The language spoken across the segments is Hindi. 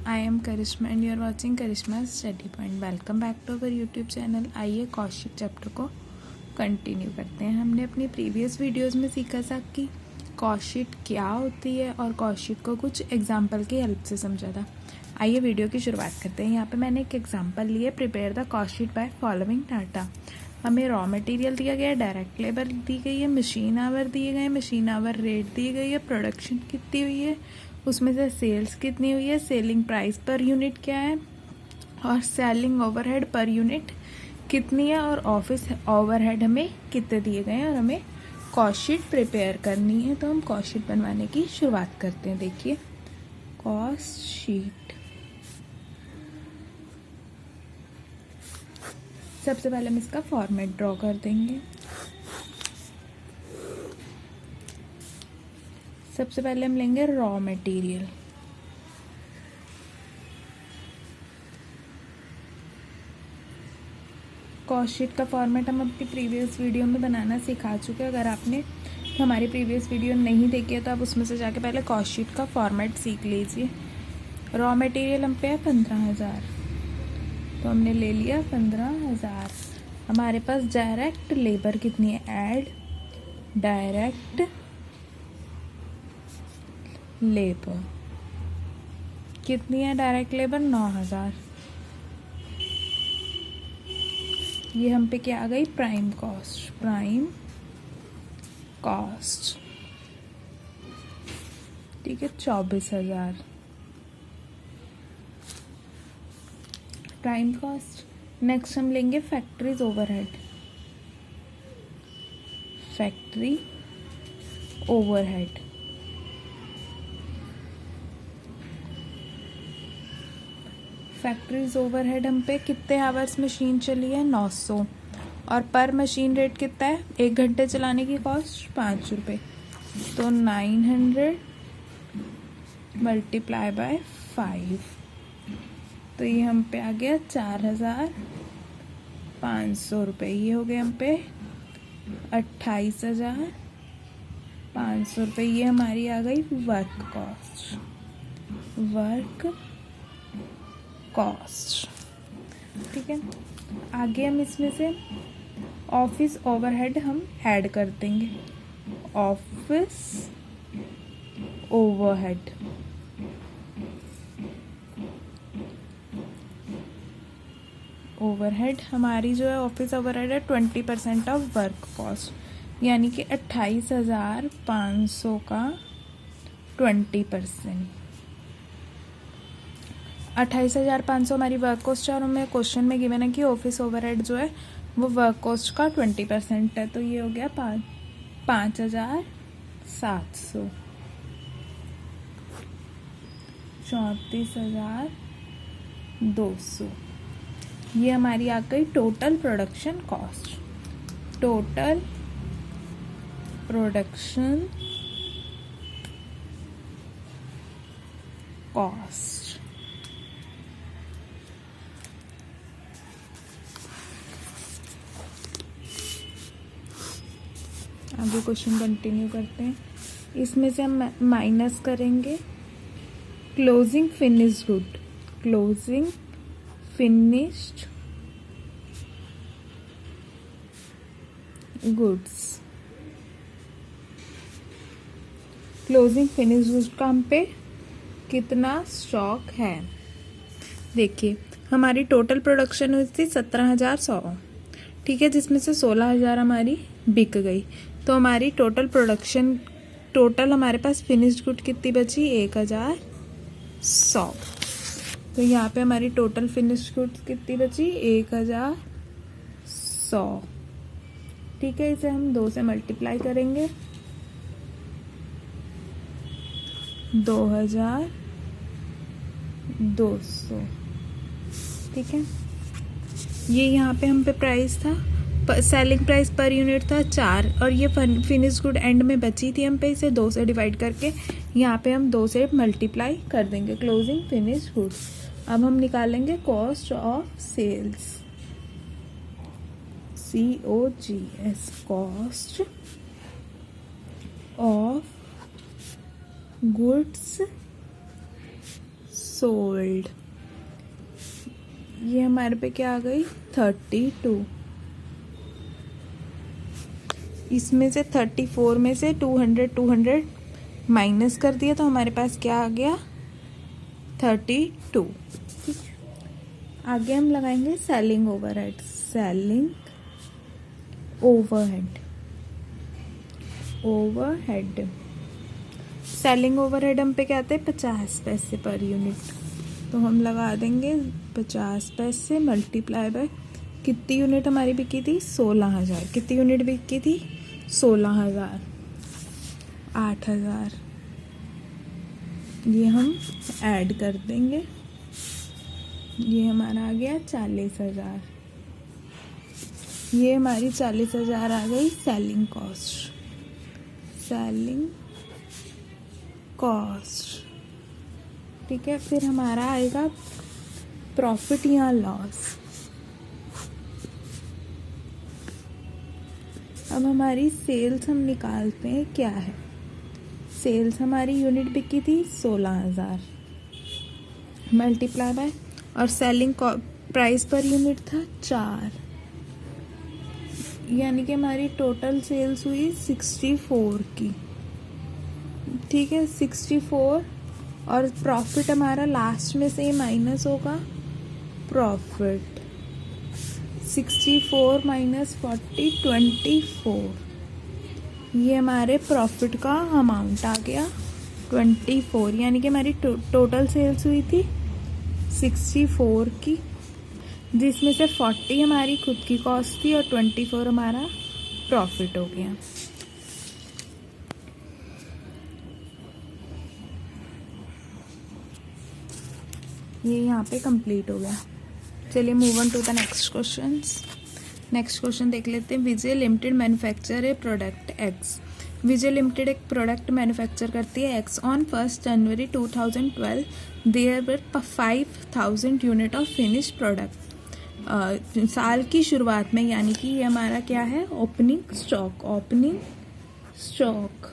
I am Karishma and you are watching Karishma's Study Point. Welcome back to our YouTube channel. आइए कॉस्ट शीट चैप्टर को कंटिन्यू करते हैं। हमने अपनी प्रीवियस वीडियोस में सीखा था कि कॉस्ट शीट क्या होती है और कॉस्ट शीट को कुछ एग्जांपल की हेल्प से समझा था। आइए वीडियो की शुरुआत करते हैं। यहाँ पे मैंने एक एग्जांपल लिए, prepare the cost sheet by following data. हमें रॉ मटेरियल दिया गया है, डायरेक्ट लेबर दी गई है, मशीन आवर दिए गए हैं, मशीन आवर रेट दी गई है, प्रोडक्शन कितनी हुई है, उसमें से सेल्स कितनी हुई है, सेलिंग प्राइस पर यूनिट क्या है और सेलिंग ओवरहेड पर यूनिट कितनी है और ऑफिस ओवरहेड हमें कितने दिए गए हैं और हमें कॉस्ट शीट प्रिपेयर करनी है। तो हम कॉस्ट शीट बनवाने की शुरुआत करते हैं। देखिए कॉस्ट शीट, सबसे पहले हम इसका फॉर्मेट ड्रॉ कर देंगे। सबसे पहले हम लेंगे रॉ मटेरियल। कॉस्ट शीट का फॉर्मेट हम अपनी प्रीवियस वीडियो में बनाना सिखा चुके हैं। अगर आपने हमारी प्रीवियस वीडियो नहीं देखी है तो आप उसमें से जाके पहले कॉस्ट शीट का फॉर्मेट सीख लीजिए। रॉ मटेरियल हम पे है 15,000, तो हमने ले लिया 15,000। हमारे पास डायरेक्ट लेबर कितनी है, ऐड डायरेक्ट लेबर कितनी है, डायरेक्ट लेबर 9,000। ये हम पे क्या आ गई, प्राइम कॉस्ट। प्राइम कॉस्ट ठीक है, 24,000 प्राइम कॉस्ट। नेक्स्ट हम लेंगे factories overhead. Factory overhead factories overhead हम पे कितने आवर्स मशीन चली है, 900, और पर मशीन रेट कितना है, 1 घंटे चलाने की कॉस्ट 5 रुपये, तो 900 मल्टीप्लाई बाय 5, तो ये हम पे आ गया 4,500 रुपये। ये हो गए हम पे 28,500 रुपये। ये हमारी आ गई वर्क कॉस्ट। वर्क कॉस्ट ठीक है। आगे हम इसमें से ऑफिस ओवरहेड हम ऐड कर देंगे। ऑफिस ओवरहेड ओवरहेड हमारी जो है ऑफिस ओवरहेड है 20% ऑफ वर्क कॉस्ट, यानी कि 28,500 का 20%। 28,500 हमारी वर्क कॉस्ट है और हमें क्वेश्चन में गिवन है कि ऑफिस ओवरहेड जो है वो वर्क कॉस्ट का 20% है, तो ये हो गया 5,700। 34,200। ये हमारी आ गई total production cost. Total production cost. आगे क्वेश्चन कंटिन्यू करते हैं। इसमें से हम माइनस करेंगे closing finished good. Closing finished goods. Closing finished goods का हम पे कितना स्टॉक है, देखिए हमारी टोटल प्रोडक्शन हुई थी 17,100, ठीक है, जिसमें से 16,000 हमारी बिक गई। तो हमारी टोटल प्रोडक्शन, टोटल हमारे पास फिनिश्ड गुड कितनी बची, 1,100। तो यहाँ पे हमारी टोटल फिनिश्ड गुड कितनी बची, 1,100। ठीक है, इसे हम 2 से मल्टीप्लाई करेंगे, 2,200। ठीक है, ये यहाँ पे हम पे प्राइस था, सेलिंग प्राइस पर यूनिट था 4, और ये फिनिश गुड एंड में बची थी हम पे, इसे 2 से डिवाइड करके यहाँ पे हम 2 से मल्टीप्लाई कर देंगे। Closing finish good. अब हम निकालेंगे cost of sales, COGS, cost of goods sold. ये हमारे पे क्या आ गई 32। इसमें से 34 में से 200 माइनस कर दिया तो हमारे पास क्या आ गया 32। आगे हम लगाएंगे selling overhead. Selling overhead, overhead selling overhead हम पे क्या आते हैं 50 पैसे पर यूनिट, तो हम लगा देंगे 50 पैसे मल्टीप्लाई बाय कितनी यूनिट हमारी बिकी थी 16,000। कितनी यूनिट बिकी थी 16,000। 8,000 ये हम ऐड कर देंगे, ये हमारा आ गया 40,000। ये हमारी 40,000 आ गई सेलिंग कॉस्ट। सेलिंग कॉस्ट, ठीक है। फिर हमारा आएगा प्रॉफिट या लॉस। अब हमारी सेल्स हम निकालते हैं, क्या है सेल्स हमारी यूनिट बिकी थी 16,000 मल्टीप्लाई बाय, और सेलिंग प्राइस पर यूनिट था 4, यानी कि हमारी टोटल सेल्स हुई 64 की, ठीक है 64। और प्रॉफिट हमारा लास्ट में से माइनस होगा प्रॉफिट, 64 माइनस 40 24। ये हमारे प्रॉफिट का अमाउंट आ गया 24, यानी कि हमारी टोटल सेल्स हुई थी 64 की, जिसमें से 40 हमारी खुद की कॉस्ट थी और 24 हमारा प्रॉफिट हो गया। ये यहाँ पे कंप्लीट हो गया। चलिए move on to the next questions. Next question देख लेते हैं। Vijay limited manufacture a product X. Vijay limited एक प्रोडक्ट मैन्युफैक्चर करती है X. On 1 January 2012 there were 5,000 unit of finish product. साल की शुरुआत में, यानी कि ये हमारा क्या है ओपनिंग स्टॉक। ओपनिंग स्टॉक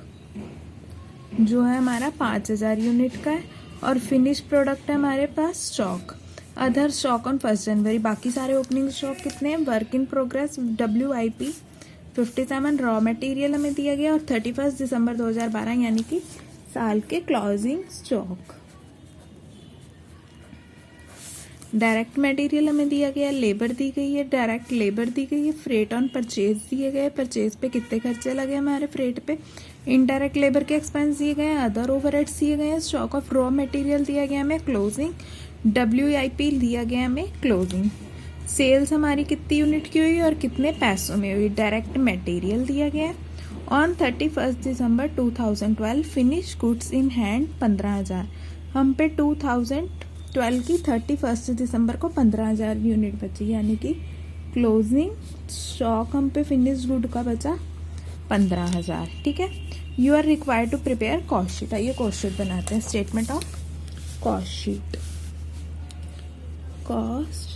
जो है हमारा 5,000 यूनिट का है, और फिनिश प्रोडक्ट है हमारे पास स्टॉक। अदर स्टॉक ऑन 1 जनवरी, बाकी सारे ओपनिंग स्टॉक कितने हैं work in progress WIP 57, raw material हमें दिया गया, और 31 दिसंबर 2012 यानी कि साल के क्लोजिंग स्टॉक। डायरेक्ट मटेरियल हमें दिया गया, लेबर दी गई है, डायरेक्ट लेबर दी गई है, फ्रेट ऑन परचेज दिए गए, परचेज पे कितने खर्चे लगे हमारे फ्रेट पे, इनडायरेक्ट लेबर के एक्सपेंस दिए गए हैं, अदर ओवरहेड्स दिए गए हैं, स्टॉक ऑफ रॉ मटेरियल दिया गया हमें, क्लोजिंग WIP दिया गया हमें, क्लोजिंग। सेल्स हमारी कितनी यूनिट की हुई और कितने पैसों में हुई, डायरेक्ट मटेरियल दिया गया है। On 31 December 2012 finish goods in hand 15,000। हम पे 2012 की 31 दिसंबर को 15,000 यूनिट बची, यानी कि क्लोजिंग स्टॉक हम पे फिनिश गुड का बचा 15,000, ठीक है। You are required to prepare cost sheet. आइए कॉस्ट शीट बनाते हैं। Statement of cost sheet. Cost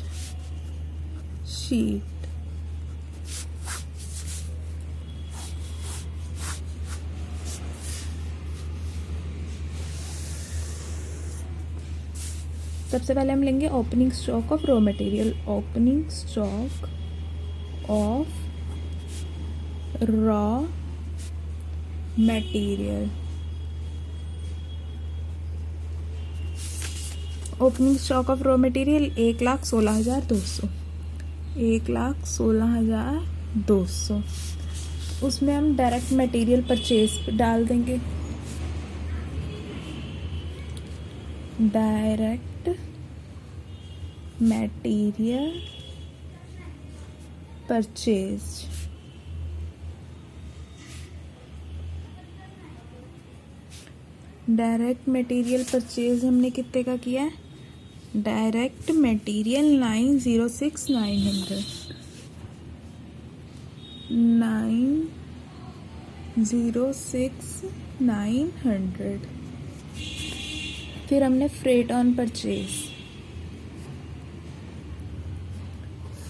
sheet सबसे पहले हम लेंगे opening stock of raw material. Opening stock of raw material. Opening stock of raw material 1,16,200। 1,16,200। उसमें हम डायरेक्ट मटेरियल परचेज डाल देंगे। Direct material purchase. Direct material purchase हमने कितने का किया है, डायरेक्ट मटेरियल 906,900। 906,900। फिर हमने freight on purchase.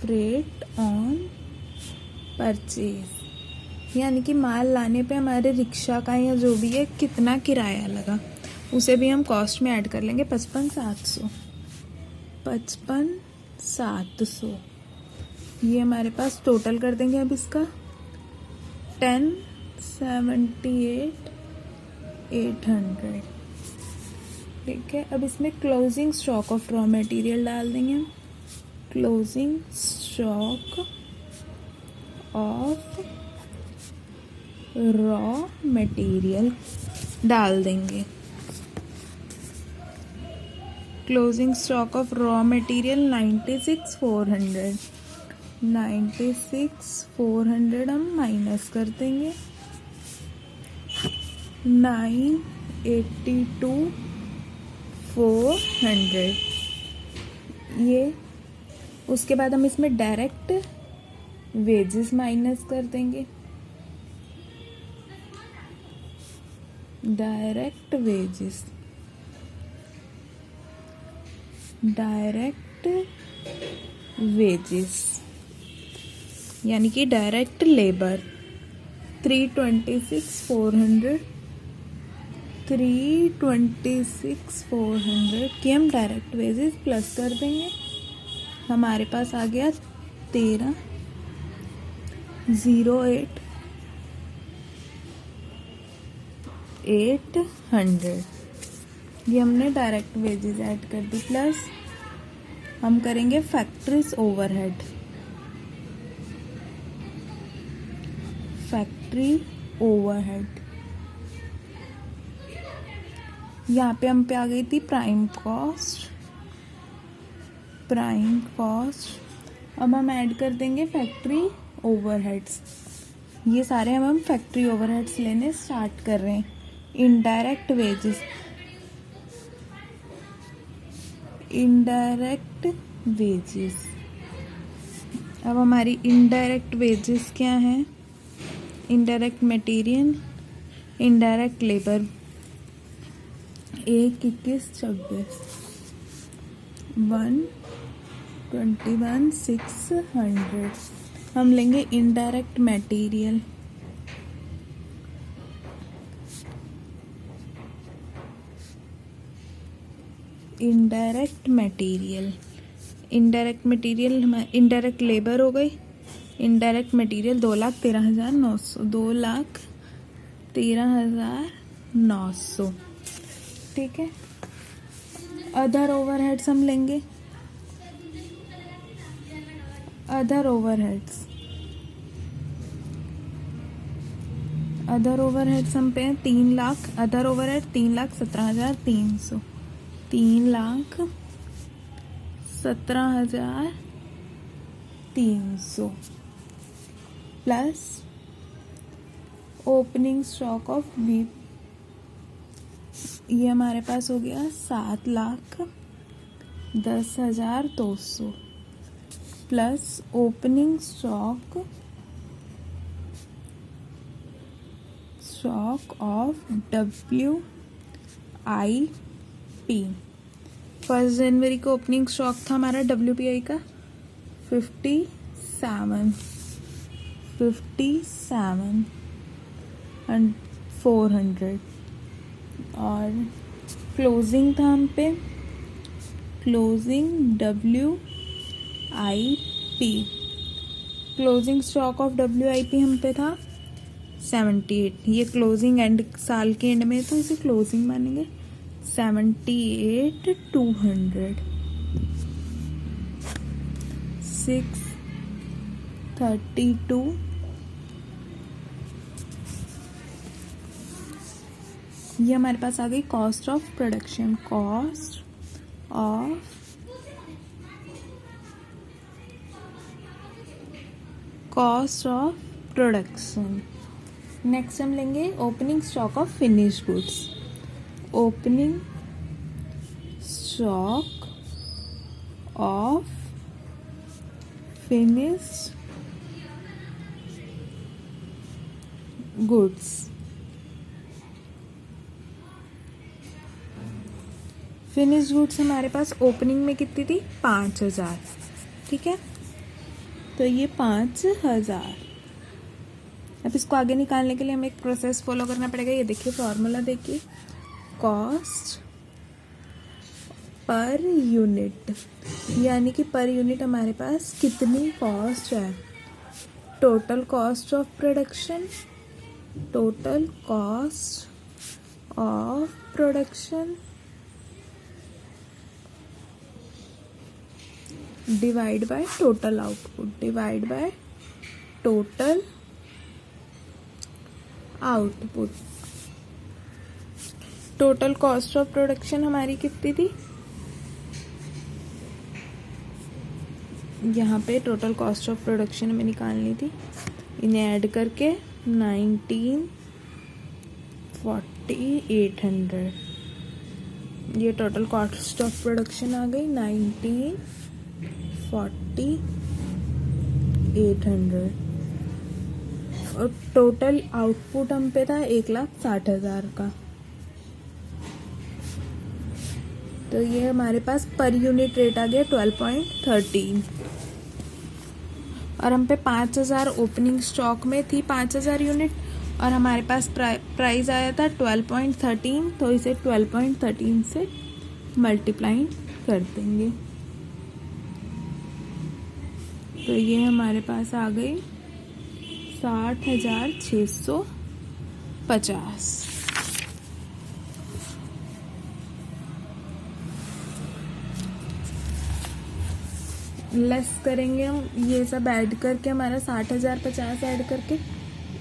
Freight on purchase यानी कि माल लाने पे हमारे रिक्शा का या जो भी है कितना किराया लगा, उसे भी हम कॉस्ट में ऐड कर लेंगे 55,700। 55,700 ये हमारे पास टोटल कर देंगे अब इसका 1078,800। ठीक है, अब इसमें closing stock of raw material डाल देंगे हम। Closing stock of raw material डाल देंगे। Closing stock of raw material 96,400। 96,400 हम माइनस कर देंगे 982,400। ये उसके बाद हम इसमें डायरेक्ट वेजेस माइनस कर देंगे। डायरेक्ट वेजेस, डायरेक्ट वेजेस यानी कि डायरेक्ट लेबर 326,400। 326,400 की हम डायरेक्ट वेजेस प्लस कर देंगे। हमारे पास आ गया 13,08,800। ये हमने डायरेक्ट वेजेस ऐड कर दी। प्लस हम करेंगे फैक्ट्रीज ओवरहेड। फैक्ट्री ओवरहेड यहाँ पे हम पे आ गई थी प्राइम कॉस्ट। प्राइम कॉस्ट अब हम ऐड कर देंगे फैक्ट्री ओवरहेड्स। ये सारे हम फैक्ट्री ओवरहेड्स लेने स्टार्ट कर रहे हैं। Indirect wages, indirect wages. अब हमारी इनडायरेक्ट वेजेस क्या हैं? Indirect material, indirect labour 1,21,26 121,600। हम लेंगे indirect material. Indirect material, indirect material indirect labour हो गई। Indirect material 2,13,900। 2,13,900। ठीक है, अदर ओवरहेड्स हम लेंगे। अदर ओवरहेड्स, अदर ओवरहेड्स हम पे 3 lakh. Other overhead 3,17,300। 3,17,300 plus opening stock of V, ये हमारे पास हो गया 7,10,200 plus opening stock of WIP। 1 जनवरी को ओपनिंग स्टॉक था हमारा WPI का 57,400 और क्लोजिंग था हम पे, closing WIP, closing stock of WIP हम पे था 78। ये क्लोजिंग एंड साल के एंड में तो इसे क्लोजिंग मानेंगे। 78,200 632। ये हमारे पास आ गई cost of production. Cost of production. Next हम लेंगे opening stock of finish goods. Opening stock of finished goods. Finished goods हमारे पास ओपनिंग में कितनी थी? 5,000। ठीक है, तो ये 5,000। अब इसको आगे निकालने के लिए हमें एक प्रोसेस फॉलो करना पड़ेगा। ये देखिए फॉर्मूला देखिए, कॉस्ट पर यूनिट, यानी कि पर यूनिट हमारे पास कितनी कॉस्ट है। Total cost of production, total cost of production divide by total output, divide by total output. Total cost of production हमारी कितनी थी, यहाँ पे टोटल कॉस्ट ऑफ प्रोडक्शन हमें निकालनी थी, इन्हें ऐड करके 1940,800, ये टोटल कॉस्ट ऑफ प्रोडक्शन आ गई 1940,800। और टोटल आउटपुट हम पे था 1,60,000 का। तो ये हमारे पास पर यूनिट रेट आ गया 12.13, और हम पे 5,000 ओपनिंग स्टॉक में थी 5,000 यूनिट, और हमारे पास प्राइस आया था 12.13, तो इसे 12.13 से मल्टीप्लाई कर देंगे। तो ये हमारे पास आ गई 60,650। लेस करेंगे हम ये सब ऐड करके, हमारा 60,050 ऐड करके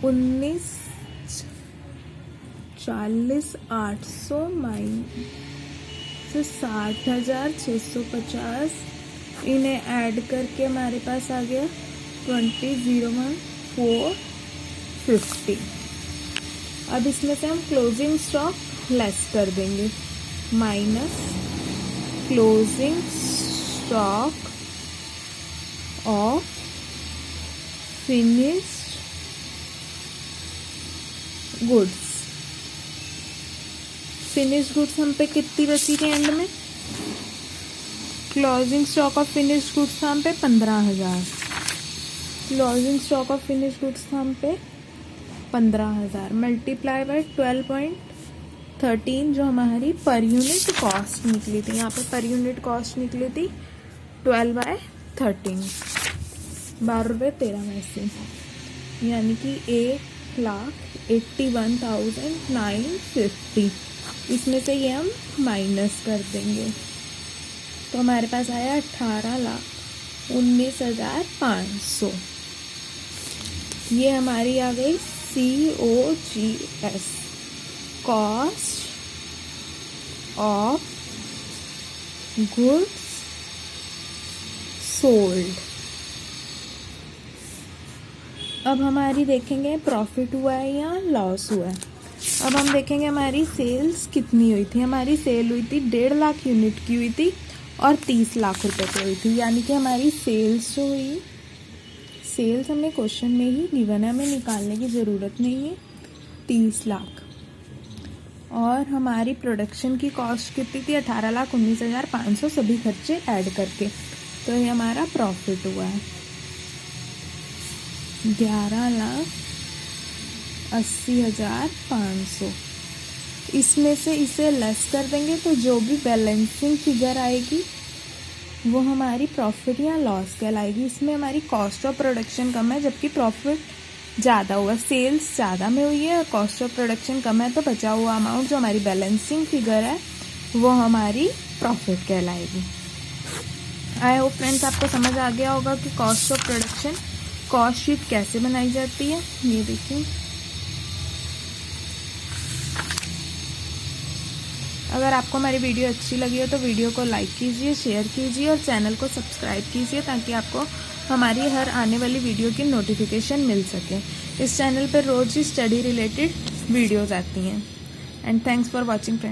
19,40,800 माइनस 60,650, इन्हें ऐड करके हमारे पास आ गया 20,1,450। अब इसमें से हम क्लोजिंग स्टॉक लेस कर देंगे, minus closing stock of finished goods. Finished goods हम पे कितनी बची थी एंड में, closing stock of finished goods हम पे 15,000, closing stock of finished goods हम पे 15,000 मल्टीप्लाई बाय 12.13, जो हमारी पर यूनिट कॉस्ट निकली थी। यहाँ पे पर यूनिट कॉस्ट निकली थी 12/13, 12.13 में से, यानी कि 1,81,950। इसमें से ये हम माइनस कर देंगे, तो हमारे पास आया 18,19,500। ये हमारी आ गई COGS, cost of goods sold. अब हमारी देखेंगे प्रॉफिट हुआ है या लॉस हुआ है। अब हम देखेंगे हमारी सेल्स कितनी हुई थी। हमारी सेल हुई थी 1.5 लाख यूनिट की हुई थी और 30 लाख रुपए की हुई थी, यानी कि हमारी सेल्स जो हुई, सेल्स हमें क्वेश्चन में ही गिवन है, हमें निकालने की ज़रूरत नहीं है, 30 लाख। और हमारी प्रोडक्शन की कॉस्ट कितनी थी, 18,19,500 सभी खर्चे ऐड करके। तो ये हमारा प्रॉफिट हुआ है 11,80,500। इसमें से इसे लेस कर देंगे तो जो भी बैलेंसिंग फिगर आएगी वो हमारी प्रॉफिट या लॉस कहलाएगी। इसमें हमारी कॉस्ट ऑफ प्रोडक्शन कम है जबकि प्रॉफिट ज़्यादा हुआ, सेल्स ज़्यादा में हुई है और कॉस्ट ऑफ प्रोडक्शन कम है, तो बचा हुआ अमाउंट जो हमारी बैलेंसिंग फिगर है वो हमारी प्रॉफिट कहलाएगी। आई होप फ्रेंड्स आपको समझ आ गया होगा कि cost of production cost sheet कैसे बनाई जाती है। ये देखिए, अगर आपको हमारी वीडियो अच्छी लगी हो तो वीडियो को लाइक कीजिए, शेयर कीजिए और चैनल को सब्सक्राइब कीजिए ताकि आपको हमारी हर आने वाली वीडियो की नोटिफिकेशन मिल सके। इस चैनल पर रोज ही स्टडी रिलेटेड वीडियोस आती हैं। And thanks for watching friends.